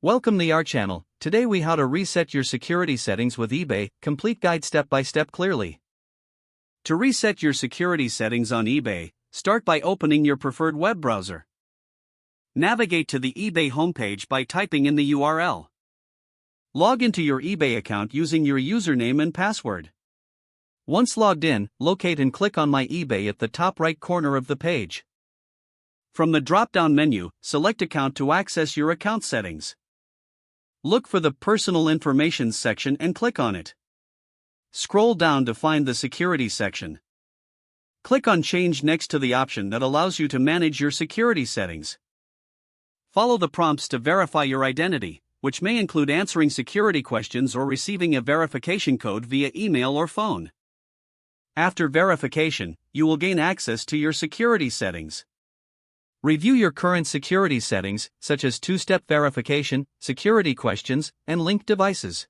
Welcome to our channel. Today we how to reset your security settings with eBay, complete guide step by step clearly. To reset your security settings on eBay, start by opening your preferred web browser. Navigate to the eBay homepage by typing in the URL. Log into your eBay account using your username and password. Once logged in, locate and click on My eBay at the top right corner of the page. From the drop-down menu, select Account to access your account settings. Look for the Personal Information section and click on it. Scroll down to find the Security section. Click on Change next to the option that allows you to manage your security settings. Follow the prompts to verify your identity, which may include answering security questions or receiving a verification code via email or phone. After verification, you will gain access to your security settings. Review your current security settings, such as two-step verification, security questions, and linked devices.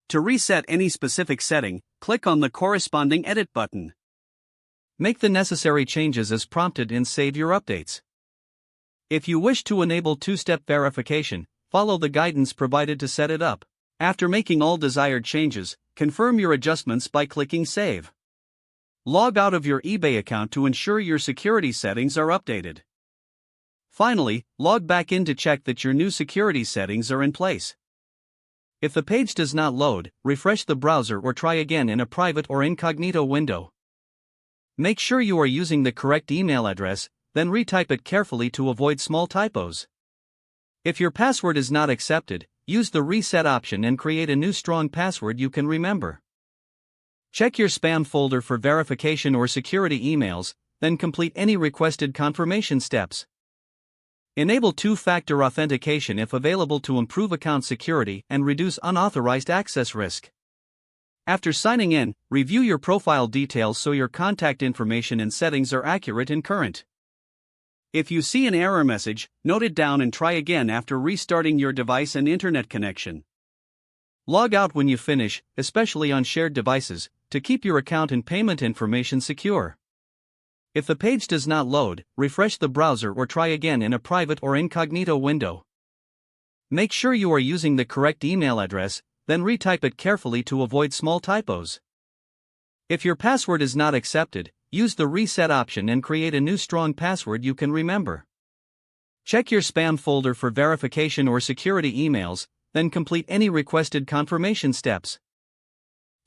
To reset any specific setting, click on the corresponding Edit button. Make the necessary changes as prompted and save your updates. If you wish to enable two-step verification, follow the guidance provided to set it up. After making all desired changes, confirm your adjustments by clicking Save. Log out of your eBay account to ensure your security settings are updated. Finally, log back in to check that your new security settings are in place. If the page does not load, refresh the browser or try again in a private or incognito window. Make sure you are using the correct email address, then retype it carefully to avoid small typos. If your password is not accepted, use the Reset option and create a new strong password you can remember. Check your spam folder for verification or security emails, then complete any requested confirmation steps. Enable two-factor authentication if available to improve account security and reduce unauthorized access risk. After signing in, review your profile details so your contact information and settings are accurate and current. If you see an error message, note it down and try again after restarting your device and internet connection. Log out when you finish, especially on shared devices, to keep your account and payment information secure. If the page does not load, refresh the browser or try again in a private or incognito window. Make sure you are using the correct email address, then retype it carefully to avoid small typos. If your password is not accepted, use the Reset option and create a new strong password you can remember. Check your spam folder for verification or security emails, then complete any requested confirmation steps.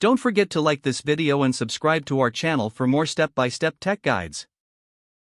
Don't forget to like this video and subscribe to our channel for more step-by-step tech guides.